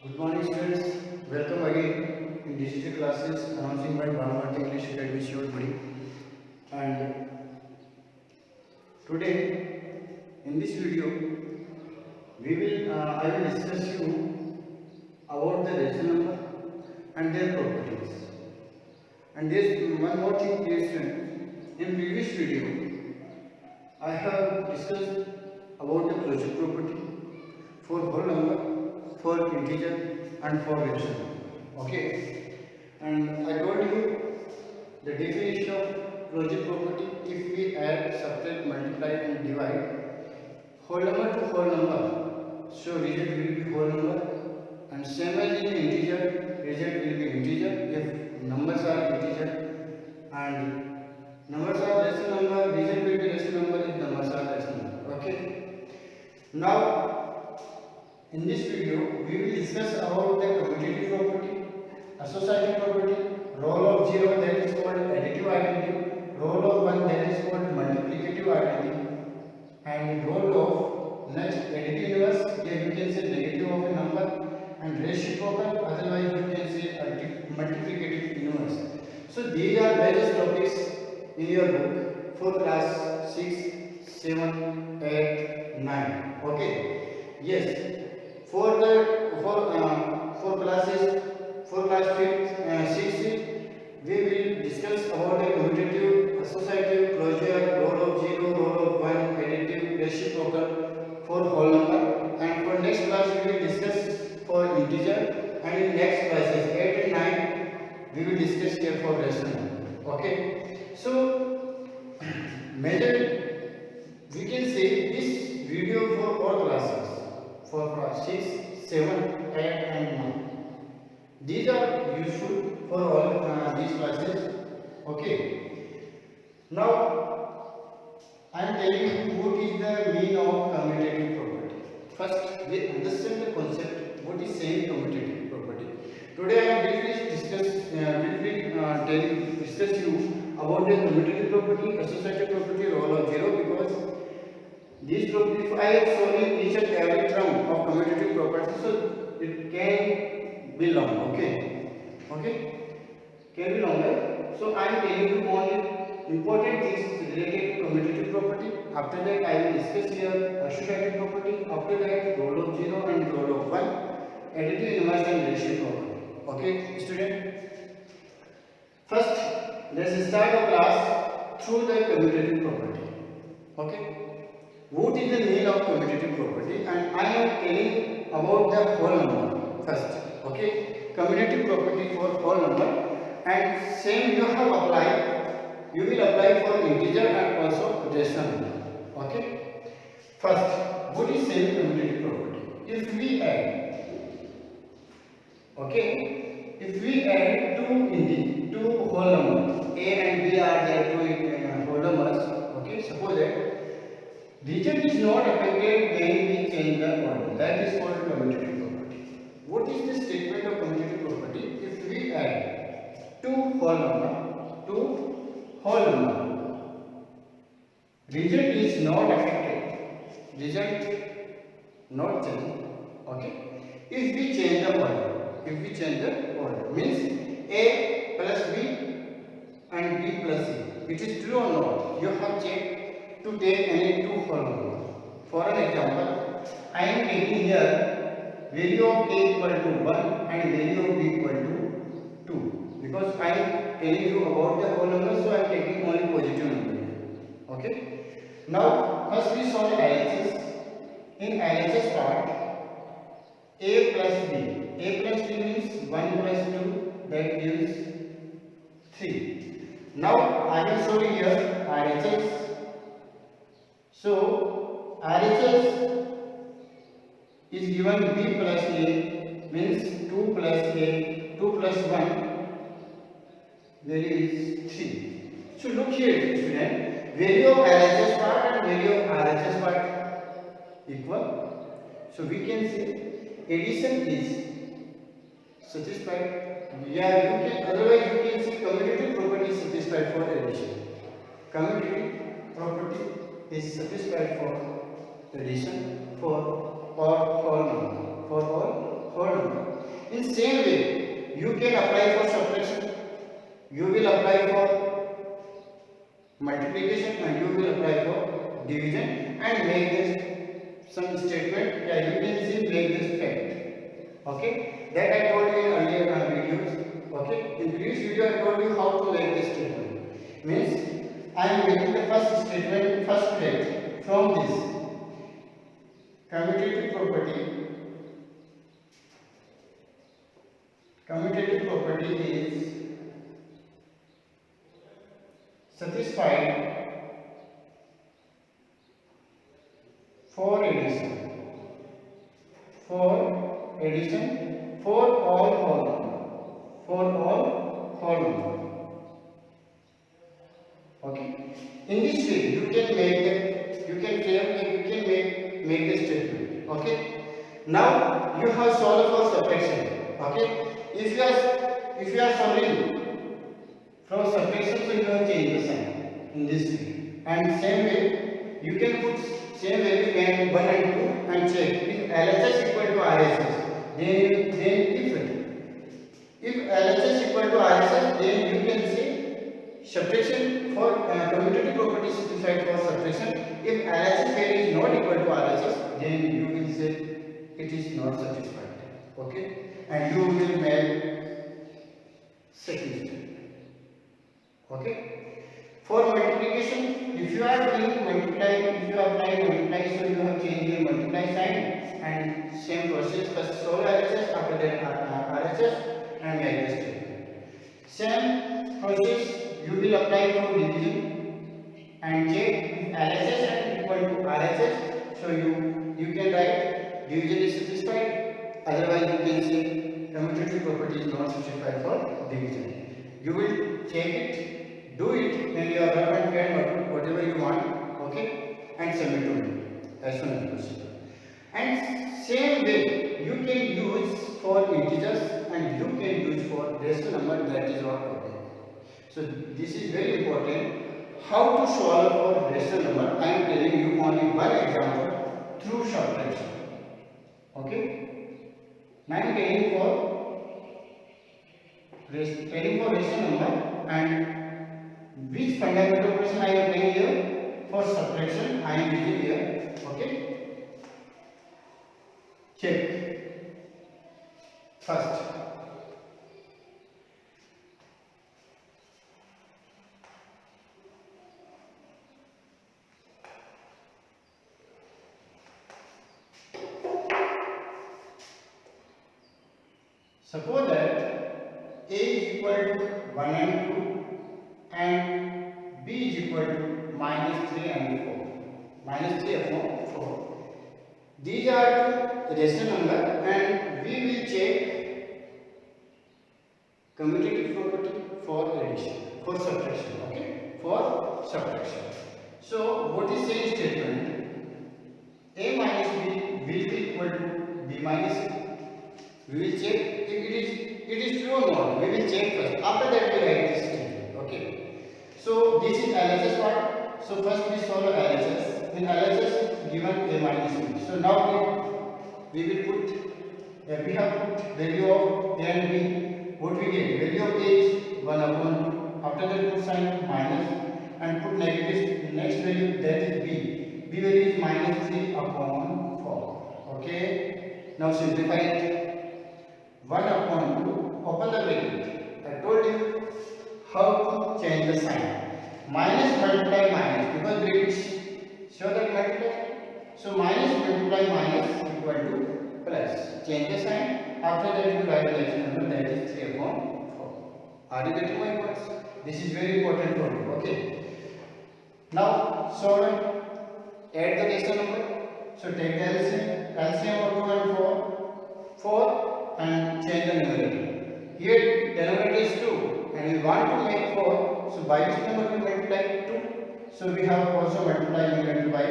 Good morning students, welcome again in digital classes announcing by Bhavat English Academy Shivapuri. And today in this video I will discuss you about the rational number and their properties. And there's one more thing, dear students. In previous video I have discussed about the closure property for whole number, for integer and for rational. Okay, and I told you the definition of closure property: if we add, subtract, multiply and divide whole number to whole number, so result will be whole number, and same as in integer, result will be integer if numbers are integer, and numbers are rational number, result will be rational number if numbers are rational number. Okay, now in this video, we will discuss about the commutative property, associative property, role of 0 that is called additive identity, role of 1 that is called multiplicative identity, and role of next additive inverse, here you can say negative of a number, and reciprocal, otherwise you can say multiplicative inverse. So these are various topics in your book for class 6, 7, 8, 9. Okay. Yes. For classes for class 5th 6th, we will discuss about the commutative, associative, closure, role of 0, role of 1, additive, reciprocal for whole number, and for next class we will discuss for integer, and in next classes 8 and 9 we will discuss here for rational number. Okay, so major we can say this video for all classes for class 6, 7, 8 and 9. These are useful for all these classes. Okay. Now I am telling you what is the meaning of commutative property. First, we understand the concept what is saying commutative property. Today I am briefly discuss you about the commutative property, associative property, role of 0, because these property, if I have shown in each and every term of commutative property, so it can be long. Okay, can be longer. So I am telling you only important things related to commutative property. After that, I will discuss here associative property. After that, role of 0 and role of 1, additive, inverse and reciprocal. Okay, student. First, let's start the class through the commutative property. Okay. What is the meaning of commutative property? And I am telling about the whole number first. Okay, commutative property for whole number, and same you have applied. You will apply for integer and also rational number. Okay. First, what is same commutative property? If we add, okay, if we add two whole numbers, a and b are there two whole numbers. Okay, suppose that result is not affected when we change the order. That is called commutative property. What is the statement of commutative property? If we add two whole number, result is not affected. Result not changed. Okay. If we change the order, means A plus B and B plus C. It is true or not? You have checked to take any two whole numbers. For an example, I am taking here value of A equal to 1 and value of B equal to 2, because I am telling you about the whole number, so I am taking only positive number. Okay. Now first we solve LHS. In LHS part, A plus B. A plus B means 1 plus 2, that gives 3. Now I will show you here RHS. So RHS is given B plus A, means 2 plus A, 2 plus 1, value is 3. So look here, student, value of LHS part and value of RHS part equal. So we can say addition is satisfied. Yeah, you can, otherwise you can say commutative property is satisfied for addition. Commutative property is satisfied for addition for all whole number. In same way, you can apply for subtraction. You will apply for multiplication and you will apply for division and make this some statement. Yeah, you can see make this fact. Okay, that I told you in earlier videos. Okay, in previous video I told you how to make this statement. Means I am making the first statement, first fact from this commutative property. Commutative property is satisfied for addition. For addition for all whole number. For all whole number. Okay. In this way, you can make the, you can frame and you can make the statement. Okay. Now you have solved for subtraction. Okay. If you are solving from subtraction, so you have changed the sign in this way. And same way, you can put same value and 1 and 2 and check if LHS equal to RHS. Then if LHS equal to RHS, then you can say subtraction for commutative property satisfied for subtraction. If LHS value is not equal to RHS, then you will say it is not satisfied. Okay, and you will make second step. Okay. For multiplication, if you are doing multiply, if you are applying multiply, so you have changed your multiply sign and same process. First solve RHS, after that RHS and make the statement. Same process you will apply for division and check if LHS is equal to RHS. So you can write division is satisfied. Otherwise you can say commutative property is not satisfied for division. You will check it, do it in your rough and pad, whatever you want, okay, and submit to me as soon as possible. And same way you can use for integers and you can use for rational number, that is our topic. So this is very important. How to solve for rational number? I am telling you only one example through subtraction. Okay. Now I am telling for rational number, and which fundamental operation I am doing here for subtraction I am using here. Okay. Check. First, suppose that A is equal to 1 and 2 and B is equal to minus 3 and 4. Minus 3 upon 4. These are two rational number and we will check commutative property for addition, for subtraction. Okay, for subtraction. So what is saying statement? A minus B will be equal to B minus A. We will check if it is true or not. We will check first. After that we write this statement. Okay. So this is LHS part. So first we solve LHS. In LHS given A minus B. So now we will put we have put value of A and B. What we get? Value of A is 1 upon 2. After that put sign minus and put negative. Next value, that is B. B value is minus 3 upon 4. Okay. Now simplify it. 1 upon 2, open the bracket. I told you how to change the sign. Minus multiply minus, because brackets show that multiply. So minus multiply minus equal to plus. Change the sign. After that you write the next number, that is 3 upon 4. Are you getting my points? This is very important for you. Okay. Now solve. Add the rational number. So take the LCM. LCM of 2 and 4. And change the numerator. Here denominator is 2 and we want to make 4. So by which number we multiply 2? So we have also multiply numerator by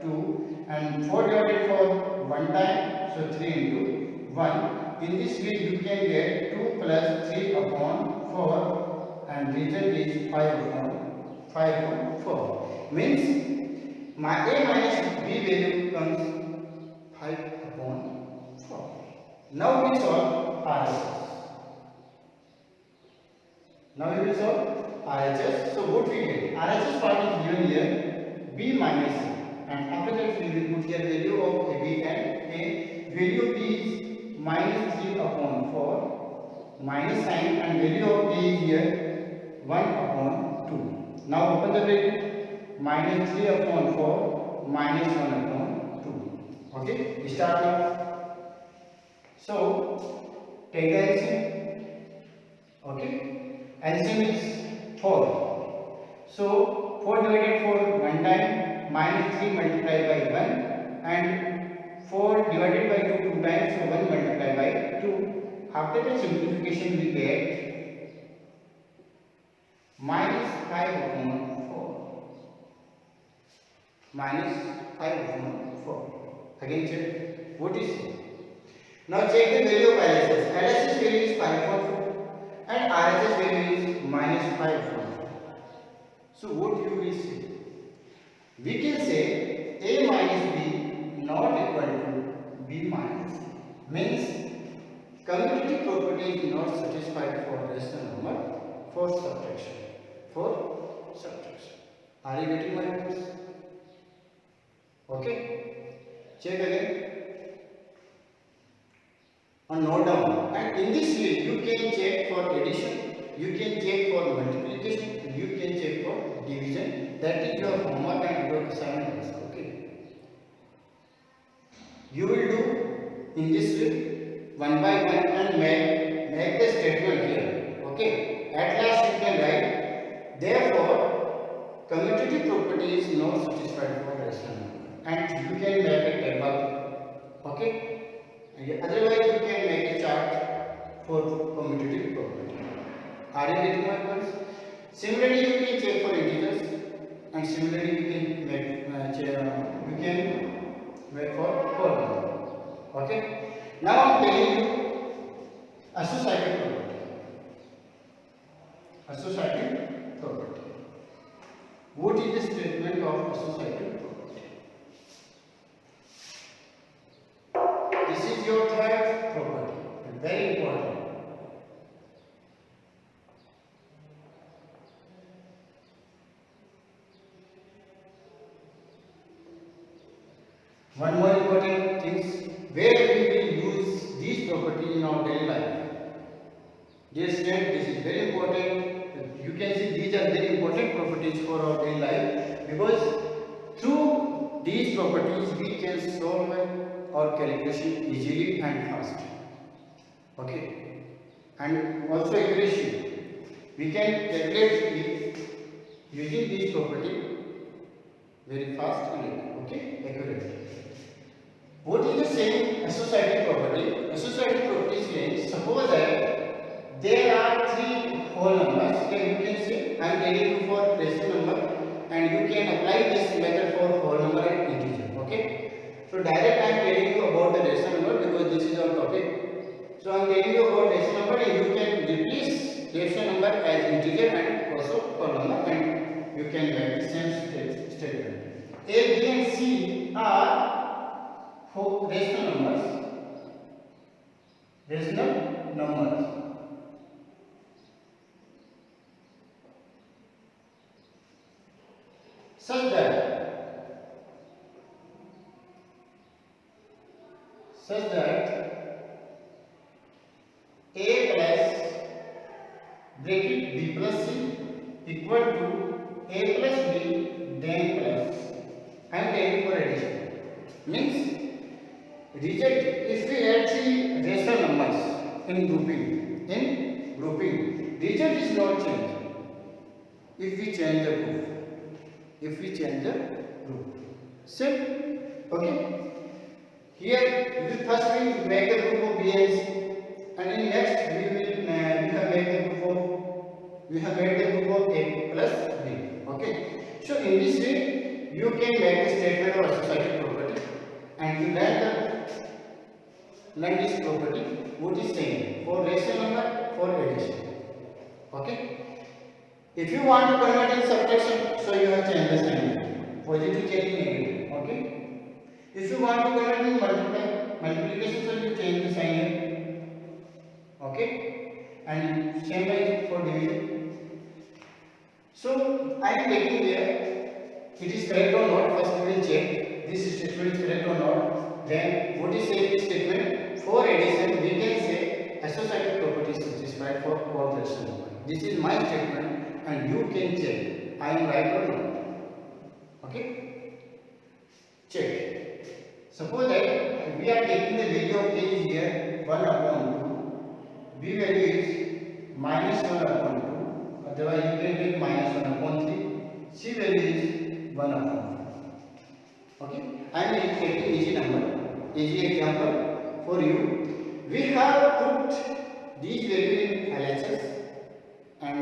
2 and 4 divided 4 one time. So 3 into 1. In this way you can get 2 plus 3 upon 4 and result is 5 upon 4. Means my A minus B value becomes 5 upon 4. Now we solve RHS. Now we will solve RHS. So what we get? RHS part is given here B minus A, and after that we will put here value of AB, and A value of B is minus 3 upon 4 minus sign, and value of A is here 1 upon 2. Now open the bracket, minus 3 upon 4 minus 1 upon 2. Okay, start now. So take the LCM. Okay, LCM is 4. So 4 divided 4 one time, minus 3 multiplied by 1, and 4 divided by 2 two times, so 1 multiplied by 2. After the simplification we get minus 5 upon 4. Minus 5 upon 4. Again check. What is it? Now check the value of LHS. LHS value is 5.4 and RHS value is minus 5.4. So what you will say? We can say A minus B not equal to B minus A. Means commutative property is not satisfied for rational number for subtraction. For subtraction. Are you getting my points? Okay. Check again. And note down. And in this way, you can check for addition, you can check for multiplication, you can check for division. That is your homework and your assignment task. Okay. You will do in this way, one by one, and make the statement here. Okay. At last you can write. Therefore, commutative property is not satisfied for rational number, and you can make a table. Okay. Otherwise, you can make a chart for commutative property. Are you getting my points? Similarly, you can check for integers, and similarly you can make for polynomial. Okay. Now I am telling you associative property. Associative property. What is the statement of associative property? This is your third property, very important. One more important thing, where we will use these properties in our daily life. Dear student, this is very important. You can see these are very important properties for our daily life, because through these properties we can solve our calculation easily and fast. Okay, and also accuracy. We can calculate using these property very fast and accurate. What is the same associative property? Associative property means, suppose that there are three whole numbers. Then you can say I am telling you for rational number, and you can apply this method for whole number and integer. Okay. So direct I am telling you about the rational number because this is our topic. So I am telling you about rational number, and you can replace rational number as integer and also whole number, and you can make the same statement. A, B and C are rational numbers. Rational numbers. Such that A plus bracket B plus C equal to A plus B then plus. I am taking for addition. Means reject if we add three rational numbers in grouping. Result is not changed. If we change the group. Same. Okay. Here we first we make the group of B and C, and in next we have made the group of A plus B. Okay. So in this way you can make the statement of associative property, and you learn this property. What is saying for rational number, for addition. Okay. If you want to convert in subtraction, so you have changed the sign. Positive change negative. Okay. If you want to convert in multiplication, so you change the sign here. So I am taking here, it is correct or not. First we will check this statement is correct or not. Then what is saying this statement? For addition we can say associative property is satisfied for all rational numbers. This is my statement and you can check I am right or not. Okay, check. Suppose that we are taking the value of a is here 1 upon 2, b value is minus 1 upon 2, otherwise you can take minus 1 upon 3, c value is 1 upon 4. Okay, I am taking easy number, easy example for you. We have put these values in LHS and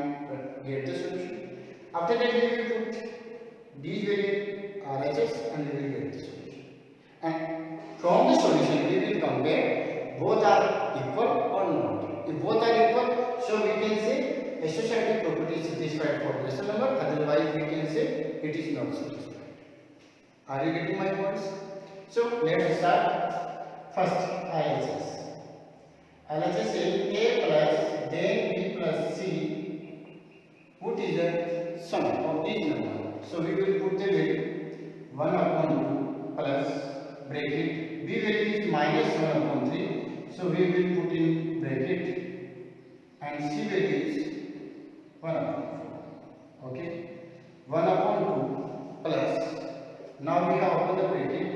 get the solution. After that we will put these values RHS and we will get the solution. And from the solution we will compare both are equal or not. If both are equal, so we can say associative property is satisfied for rational number, otherwise we can say it is not satisfied. Are you getting my points? So let's start. First LHS. LHS is a plus then b plus c. What is the sum of these numbers? So we will put the value 1 upon 2 plus bracket, b value is minus 1 upon 3, so we will put in bracket, and c value is 1 upon 4. Okay, 1 upon 2 plus, now we have opened the bracket,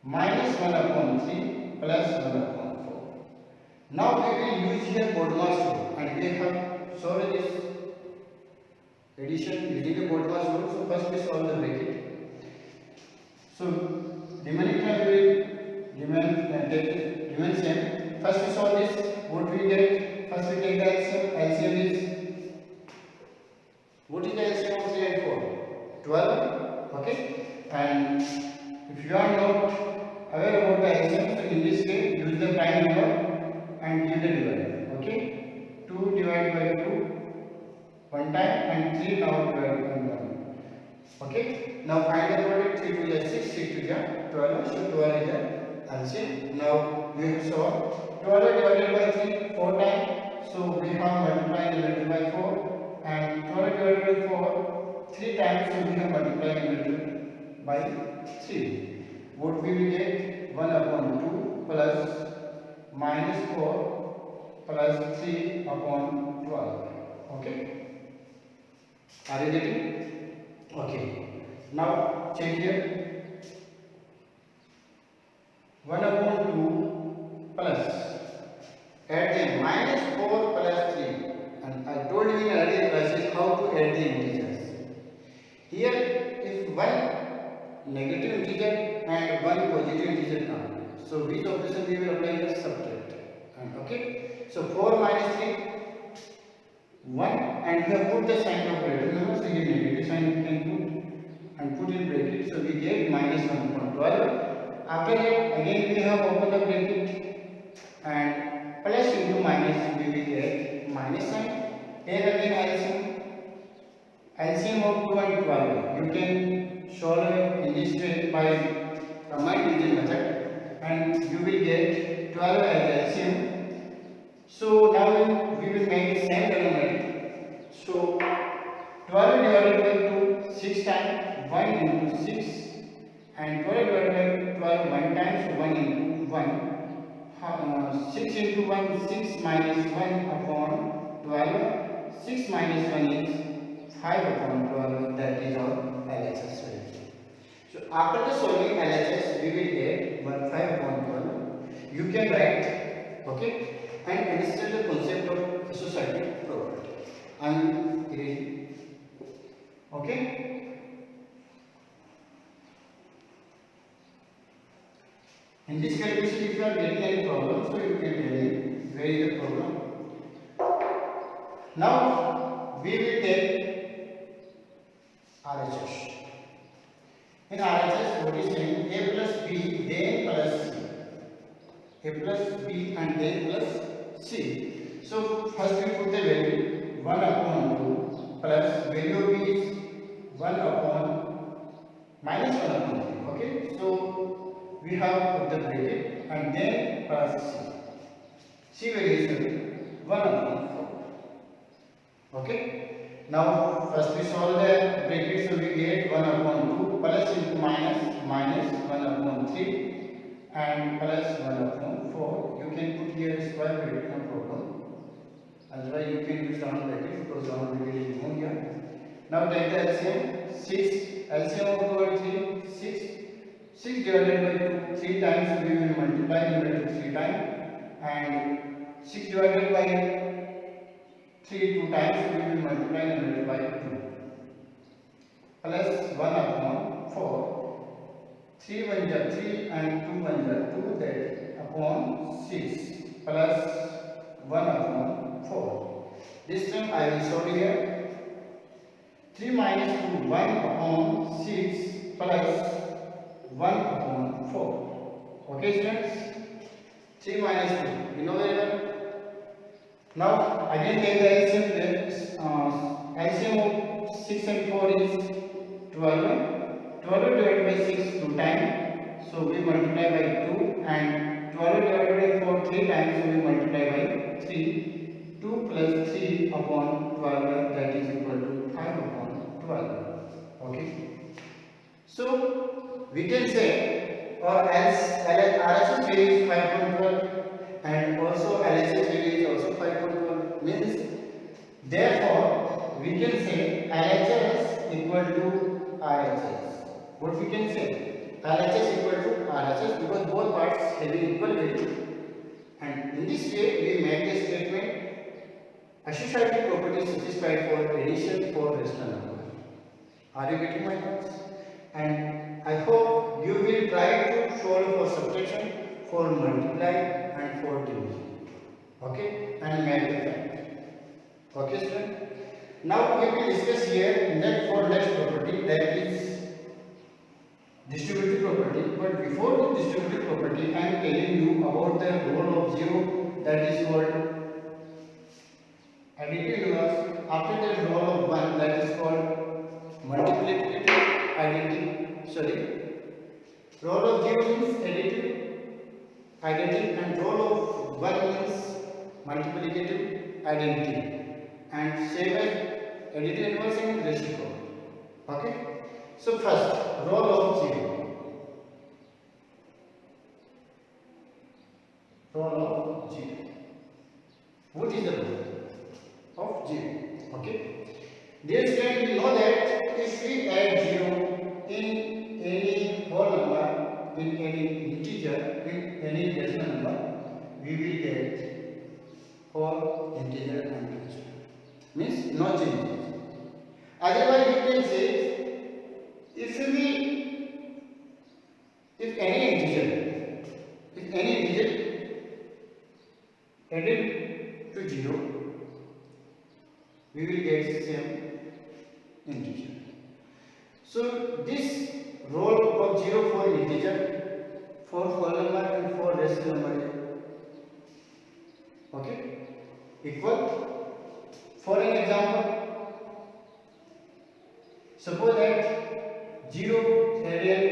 minus 1 upon 3 plus 1 upon 4. Now we will use here BODMAS rule and we have solved this addition using the BODMAS rule. So first we solve the bracket. So remaining term will remain same. First we solve this. What we get? First we take the LCM. LCM is, what is the LCM of 3 and 4? 12. Okay. And if you are not aware about the LCM, so in this case use the prime number and give the divider. Okay. 2 divided by 2 one time and 3 now divided by 1. Okay. Now find the product. 3 to the 6, 6 to the 12. So 12 is the LCM. Now we have solved 12 divided by 3 4 times. So we have multiplied divided by 4, and 12 divided by 4 3 times. So we have multiplied divided by 3. What we will get? 1 upon 2 plus minus 4 plus 3 upon 12. Okay. Are you getting? Okay. Now check here. 1 upon 2 plus, add them, minus 4 plus 3. And I told you in earlier classes how to add the integers. Here, if one negative integer and one positive integer come, so which operation we will apply here? Subtract. And okay. So 4 minus 3, 1, and we have put the sign of greater number, so here negative sign we can put and put in bracket. So we get minus 1 upon 12. After that again we have opened the bracket and plus into minus, we will get minus sign. Here again LCM of 2 and 12. You can solve in this way by combined division method and you will get 12 as LCM. So now we will make a same trigonometry. So 12 divided by 2 6 times, 1 into 6, and 12 divided by 12 1 times, so 1 into 1. 6 into 1 6 minus 1 upon 12. 6 minus 1 is 5 upon 12. That is our LHS value. So after the solving LHS, we will get 5 upon 12. You can write, okay, and understand the concept of associative property. I am ready. Okay. In this calculation, if you are getting any problem, so you can tell me where is the problem. Now we will take RHS. In RHS, what is saying? A plus B, then plus C. A plus B and then plus C. So first we put the value 1 upon 2 plus value of B is 1 upon minus 1 upon 3. Okay. So we have put the bracket and then plus C. C value is 1 upon 4. Okay. Now first we solve the bracket, so we get 1 upon 2 plus into minus minus 1 upon 3 and plus 1 upon 4. You can put here square bracket, no problem. Otherwise you can use round bracket because round bracket is more here. Now take the LCM. 6 LCM of 2 and 3 6. 6 divided by 2 3 times, we will multiply numerator 3 times, and 6 divided by 3 2 times, we will multiply numerator by 2 plus 1 upon 4. 3 1 is 3 and 2 1 is 2, that upon 6 plus 1 upon 4. This time I will solve here. 3 minus 2 1 upon 6 plus 1 upon 4. Okay students? 3 minus 2, you know very well. Now again take the LCM. LCM of 6 and 4 is 12. 12 divided by 6 2 times, so we multiply by 2, and 12 divided by 4 3 times, so we multiply by 3. 2 plus 3 upon 12, that is equal to 5 upon 12. Okay. So we can say, or else RHS value is 5.12 and also LHS value is also 5.12, means therefore we can say LHS equal to RHS. What we can say? LHS equal to RHS, because both parts having equal value, and in this way we make the statement associative property satisfied for addition for rational number. Are you getting my thoughts? And I hope you will try to solve for subtraction, for multiply and for division. Okay? And make the fact. Okay student? Now we will discuss here next property, that is distributive property. But before the distributive property, I am telling you about the role of 0, that is called additive inverse. After the role of 1, that is called multiplicative identity. Role of 0 means additive identity and role of 1 means multiplicative identity, and same as additive inverse and reciprocal. Okay. So first, role of 0. Role of 0. What is the role of 0? Okay. Dear student, we know that if we add 0 in any whole number, in any integer, in any decimal number, we will get whole integer and decimal. Means no changes. Otherwise, you can say if any integer added to 0, we will get same integer. So this role of 0 for integer, for whole number and for rational number, okay, equal. For an example, suppose that 0 added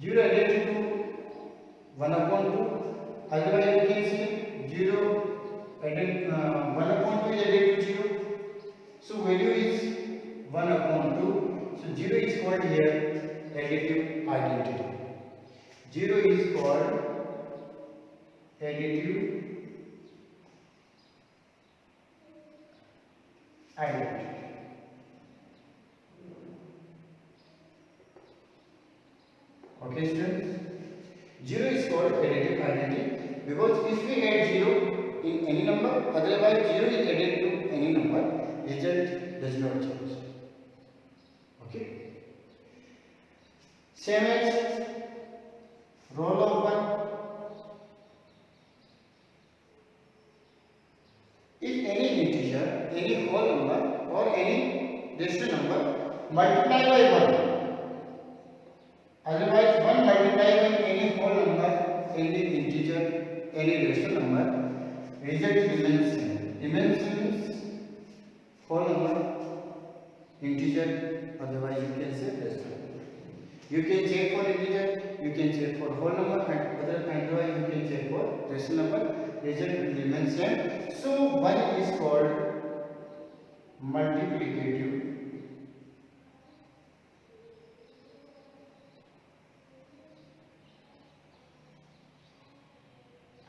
to 1 upon 2, otherwise you can see 0 added 1 upon 2 is added to 0, so value is 1 upon 2, so 0 is called here additive identity. 0 is called additive identity. Okay students, 0 is called additive identity because if we add 0 in any number, otherwise 0 is added to any number, result does not change. Okay. Same as role of 1. If any integer, any whole number or any rational number multiply by 1, otherwise 1 multiplied by any whole number, any integer, any rational number, result remains same. Remains means whole number, integer, otherwise you can say rational number. You can check for integer, you can check for whole number, and otherwise you can check for rational number. result will remain same. So 1 is called multiplicative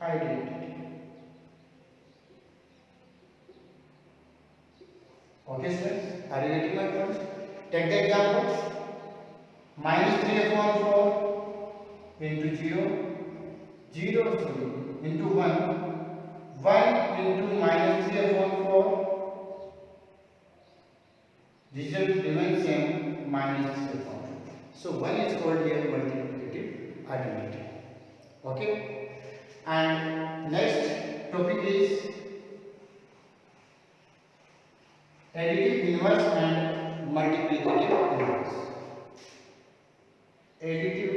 identity. Okay, students, are you getting my point? Take the example. Minus 3 upon 4 into 0, 0 into 1, 1 into minus 3 upon 4, result remains same, minus 3 upon 4. So 1 is called here multiplicative identity. Okay? And next topic is additive inverse and multiplicative inverse. Additive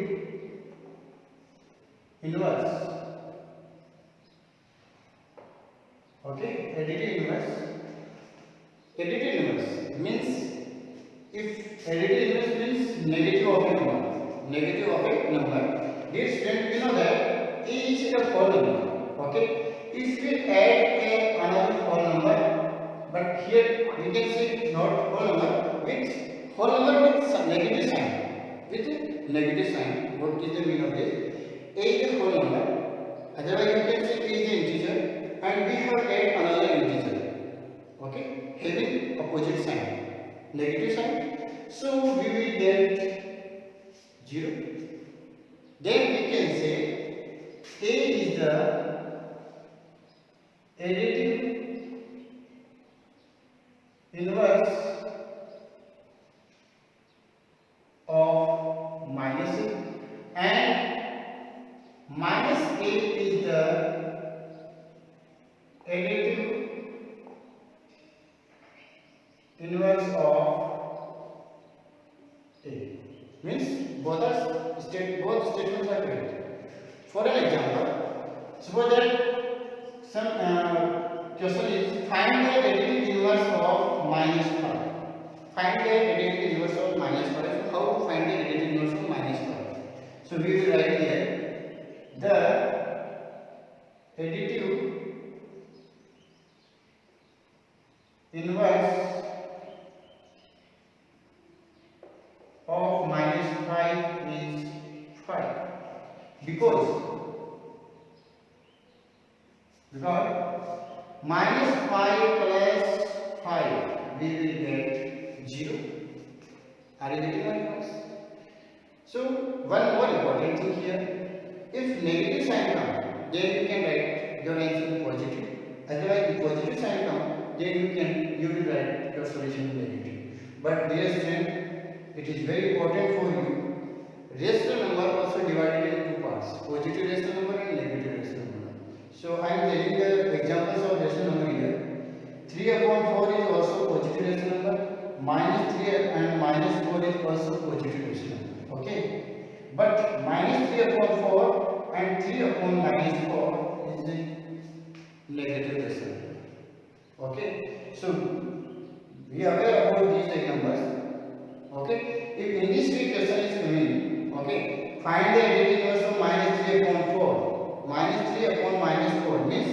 inverse. Okay, additive inverse. Additive inverse means, if additive inverse means negative of a number. Negative of a number. Dear student, we know that A is a whole number. Okay, if we add another whole number, but here we can say not whole number, with whole number with some negative sign. With negative sign, what is the meaning of this? A is a whole number, otherwise you can say A is an integer, and we have added another integer, okay, having opposite sign, negative sign. So we will get 0. Then we can say A is the additive inverse of minus A, and minus A is the additive inverse of A. Means both statements are correct. For an example, suppose that some question is find the additive inverse of minus 5. Find the additive inverse of minus 5. So how to find the additive inverse of minus 5? So we will write here the additive inverse of minus 5 is 5, because minus 5 plus 5 we will get 0. Are you getting my points? So one more important thing here, if negative sign comes, then you can write your answer positive. Otherwise, if positive sign comes, then you will write your solution negative. But dear student, it is very important for you. Rational number also divided in two parts: positive rational number and negative rational number. So I am telling the examples of rational number here. 3 upon 4 is also positive rational number. Minus 3 and minus 4 is also positive rational number. Okay, but minus 3 upon 4 and 3 upon minus 4 is the negative rational number. Okay, so we are aware about these numbers. Okay, if in this way question is coming, okay, find the additive inverse of minus 3 upon 4. Minus 3 upon minus 4 means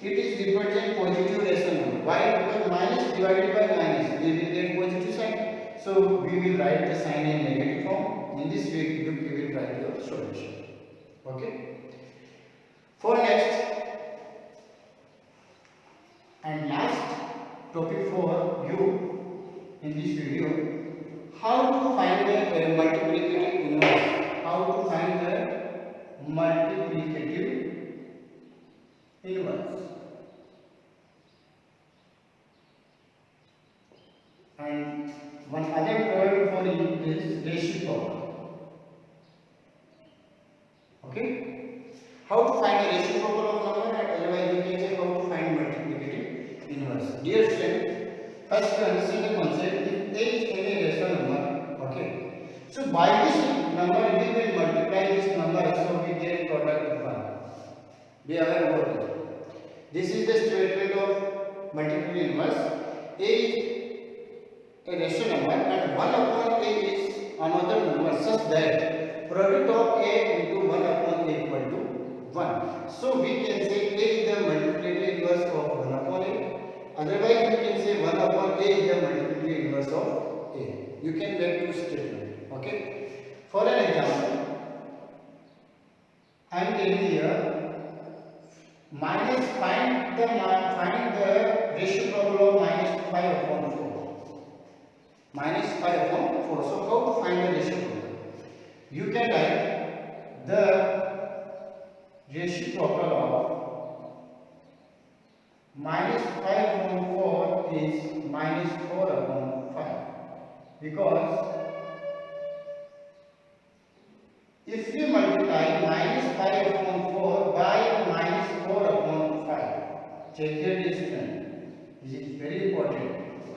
it is represent positive rational number. Why? Because minus divided by minus, we will get positive sign. So we will write the sign in negative form. In this way, you will write your solution. Okay. For next and last topic for you in this video, how to find the multiplicative inverse. How to find the multiplicative inverse. And one other word for it is reciprocal. Okay? How to find the reciprocal of number, and otherwise you can say how to find multiplicative inverse. Dear student, first you understand the concept. If A is any rational number, okay. So by this number we will multiply this number, so we get product of 1. Be aware about it. This is the statement of multiplicative inverse. A is a rational number and 1 upon A is another number such that product of A into 1 upon A equal to 1. So we can say A Otherwise, you can say 1 upon a is the multiplicative inverse of a. You can make two statements. Okay. For an example, I am telling here minus find the reciprocal of minus 5 upon 4. Minus 5 upon 4. So how to find the reciprocal? You can write the reciprocal of minus 5 upon 4 is minus 4 upon 5, because if we multiply minus 5 upon 4 by minus 4 upon 5, check here this one. This is very important.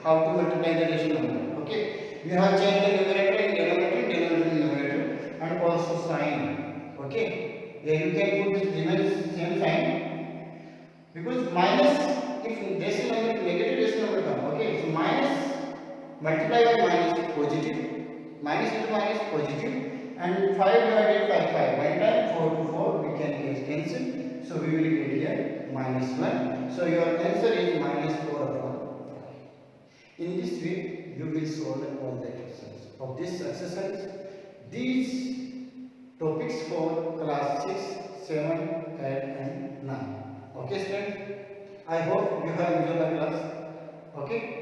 How to multiply the rational number. Okay, we have changed the numerator in denominator in numerator, and also sign. Okay, here you can put this same sign, because minus, if decimal number to negative decimal number come. Okay, so minus multiply by minus positive, minus into minus positive, and 5 divided by 5, 1 time 4 to 4 we can cancel, so we will get here minus 1. So your answer is minus 4 upon 5. In this way you will solve all the questions of this exercise. These topics for class 6, 7, 8 and 9. Okay students, I hope you have enjoyed the class. Okay.